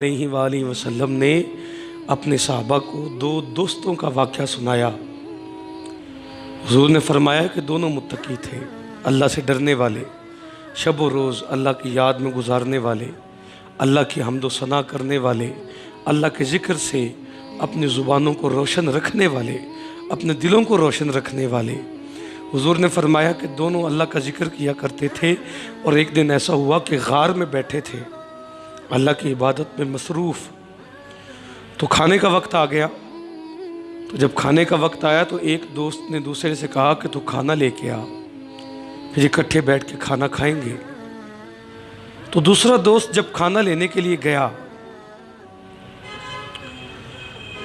علیہ وآلہ وسلم نے اپنے صحابہ کو دو دوستوں کا واقعہ سنایا۔ حضور نے فرمایا کہ دونوں متقی تھے، اللہ سے ڈرنے والے، شب و روز اللہ کی یاد میں گزارنے والے، اللہ کی حمد و ثنا کرنے والے، اللہ کے ذکر سے اپنی زبانوں کو روشن رکھنے والے، اپنے دلوں کو روشن رکھنے والے۔ حضور نے فرمایا کہ دونوں اللہ کا ذکر کیا کرتے تھے، اور ایک دن ایسا ہوا کہ غار میں بیٹھے تھے اللہ کی عبادت میں مصروف۔ تو کھانے کا وقت آ گیا، تو جب کھانے کا وقت آیا تو ایک دوست نے دوسرے سے کہا کہ تو کھانا لے کے آ، پھر اکٹھے بیٹھ کے کھانا کھائیں گے۔ تو دوسرا دوست جب کھانا لینے کے لیے گیا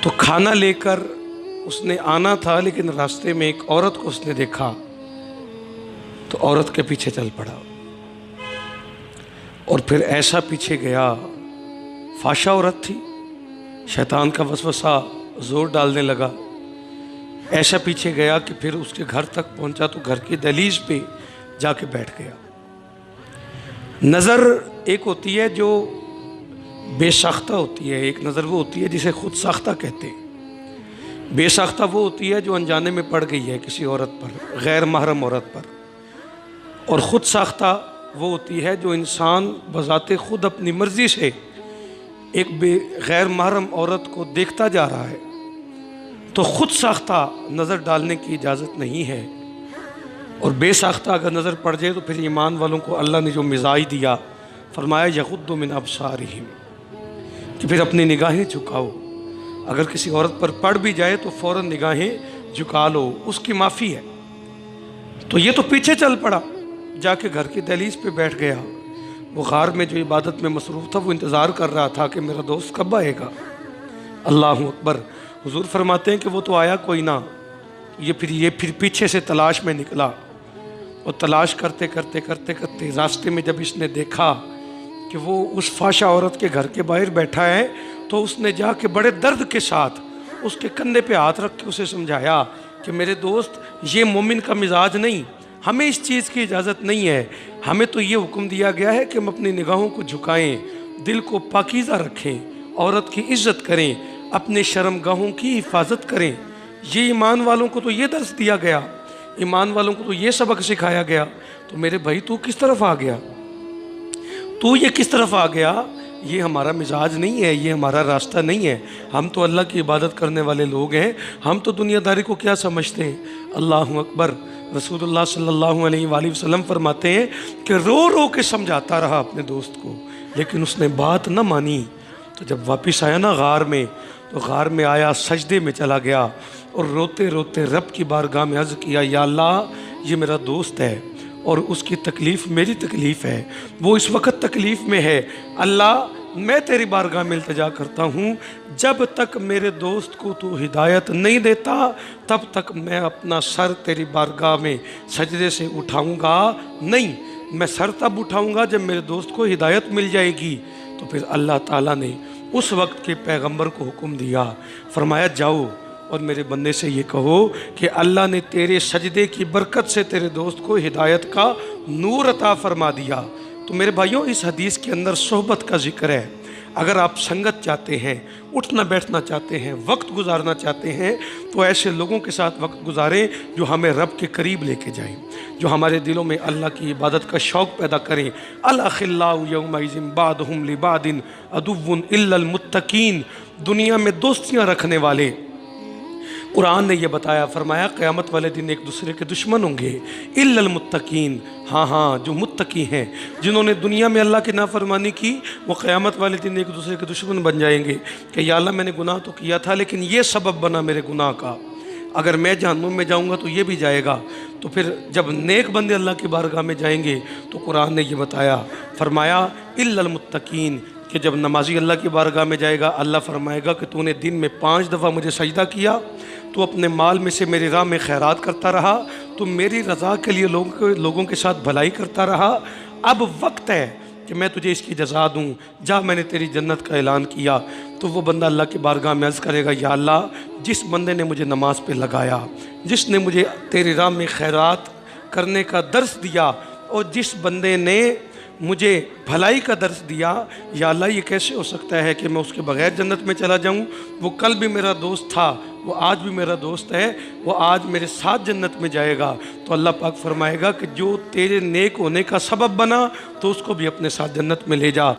تو کھانا لے کر اس نے آنا تھا، لیکن راستے میں ایک عورت کو اس نے دیکھا تو عورت کے پیچھے چل پڑا، اور پھر ایسا پیچھے گیا، فحشہ عورت تھی، شیطان کا وسوسہ زور ڈالنے لگا، ایسا پیچھے گیا کہ پھر اس کے گھر تک پہنچا تو گھر کی دہلیز پہ جا کے بیٹھ گیا۔ نظر ایک ہوتی ہے جو بے ساختہ ہوتی ہے، ایک نظر وہ ہوتی ہے جسے خود ساختہ کہتے ہیں۔ بے ساختہ وہ ہوتی ہے جو انجانے میں پڑ گئی ہے کسی عورت پر، غیر محرم عورت پر، اور خود ساختہ وہ ہوتی ہے جو انسان بذات خود اپنی مرضی سے ایک غیر محرم عورت کو دیکھتا جا رہا ہے۔ تو خود ساختہ نظر ڈالنے کی اجازت نہیں ہے، اور بے ساختہ اگر نظر پڑ جائے تو پھر ایمان والوں کو اللہ نے جو مزاج دیا، فرمایا یغض من ابصارہم، کہ پھر اپنی نگاہیں جھکاؤ، اگر کسی عورت پر پڑ بھی جائے تو فوراً نگاہیں جھکا لو، اس کی معافی ہے۔ تو یہ تو پیچھے چل پڑا، جا کے گھر کی دہلیز پہ بیٹھ گیا۔ وہ غار میں جو عبادت میں مصروف تھا وہ انتظار کر رہا تھا کہ میرا دوست کب آئے گا۔ اللہ اکبر۔ حضور فرماتے ہیں کہ وہ تو آیا کوئی نہ، یہ پھر پیچھے سے تلاش میں نکلا، اور تلاش کرتے کرتے کرتے کرتے راستے میں جب اس نے دیکھا کہ وہ اس فحشہ عورت کے گھر کے باہر بیٹھا ہے، تو اس نے جا کے بڑے درد کے ساتھ اس کے کندھے پہ ہاتھ رکھ کے اسے سمجھایا کہ میرے دوست، یہ مومن کا مزاج نہیں، ہمیں اس چیز کی اجازت نہیں ہے، ہمیں تو یہ حکم دیا گیا ہے کہ ہم اپنی نگاہوں کو جھکائیں، دل کو پاکیزہ رکھیں، عورت کی عزت کریں، اپنے شرم گاہوں کی حفاظت کریں۔ یہ ایمان والوں کو تو یہ درس دیا گیا، ایمان والوں کو تو یہ سبق سکھایا گیا، تو میرے بھائی تو کس طرف آ گیا؟ تو یہ کس طرف آ گیا؟ یہ ہمارا مزاج نہیں ہے، یہ ہمارا راستہ نہیں ہے۔ ہم تو اللہ کی عبادت کرنے والے لوگ ہیں، ہم تو دنیا داری کو کیا سمجھتے ہیں؟ اللہ اکبر۔ رسول اللہ صلی اللہ علیہ وآلہ وسلم فرماتے ہیں کہ رو رو کے سمجھاتا رہا اپنے دوست کو، لیکن اس نے بات نہ مانی۔ تو جب واپس آیا نا غار میں، تو غار میں آیا، سجدے میں چلا گیا، اور روتے روتے رب کی بارگاہ میں عرض کیا، یا اللہ، یہ میرا دوست ہے اور اس کی تکلیف میری تکلیف ہے، وہ اس وقت تکلیف میں ہے، اللہ میں تیری بارگاہ میں التجا کرتا ہوں، جب تک میرے دوست کو تو ہدایت نہیں دیتا تب تک میں اپنا سر تیری بارگاہ میں سجدے سے اٹھاؤں گا نہیں، میں سر تب اٹھاؤں گا جب میرے دوست کو ہدایت مل جائے گی۔ تو پھر اللہ تعالیٰ نے اس وقت کے پیغمبر کو حکم دیا، فرمایا جاؤ اور میرے بندے سے یہ کہو کہ اللہ نے تیرے سجدے کی برکت سے تیرے دوست کو ہدایت کا نور عطا فرما دیا۔ تو میرے بھائیوں، اس حدیث کے اندر صحبت کا ذکر ہے۔ اگر آپ سنگت چاہتے ہیں، اٹھنا بیٹھنا چاہتے ہیں، وقت گزارنا چاہتے ہیں، تو ایسے لوگوں کے ساتھ وقت گزاریں جو ہمیں رب کے قریب لے کے جائیں، جو ہمارے دلوں میں اللہ کی عبادت کا شوق پیدا کریں۔ الاخلاء یومئذ بعضهم لبعض عدو الا المتقین، دنیا میں دوستیاں رکھنے والے، قرآن نے یہ بتایا، فرمایا قیامت والے دن ایک دوسرے کے دشمن ہوں گے، الا المتقین، ہاں جو متقی ہیں، جنہوں نے دنیا میں اللہ کی نافرمانی کی، وہ قیامت والے دن ایک دوسرے کے دشمن بن جائیں گے کہ یا اللہ میں نے گناہ تو کیا تھا، لیکن یہ سبب بنا میرے گناہ کا، اگر میں جہنم میں جاؤں گا تو یہ بھی جائے گا۔ تو پھر جب نیک بندے اللہ کی بارگاہ میں جائیں گے تو قرآن نے یہ بتایا، فرمایا الا المتقین، کہ جب نمازی اللہ کی بارگاہ میں جائے گا، اللہ فرمائے گا کہ تو نے دن میں 5 دفعہ مجھے سجدہ کیا، تو اپنے مال میں سے میری راہ میں خیرات کرتا رہا، تو میری رضا کے لیے لوگوں کے ساتھ بھلائی کرتا رہا، اب وقت ہے کہ میں تجھے اس کی جزا دوں، جا میں نے تیری جنت کا اعلان کیا۔ تو وہ بندہ اللہ کی بارگاہ میں عرض کرے گا، یا اللہ، جس بندے نے مجھے نماز پہ لگایا، جس نے مجھے تیری راہ میں خیرات کرنے کا درس دیا، اور جس بندے نے مجھے بھلائی کا درس دیا، یا اللہ یہ کیسے ہو سکتا ہے کہ میں اس کے بغیر جنت میں چلا جاؤں؟ وہ کل بھی میرا دوست تھا، وہ آج بھی میرا دوست ہے، وہ آج میرے ساتھ جنت میں جائے گا۔ تو اللہ پاک فرمائے گا کہ جو تیرے نیک ہونے کا سبب بنا تو اس کو بھی اپنے ساتھ جنت میں لے جا۔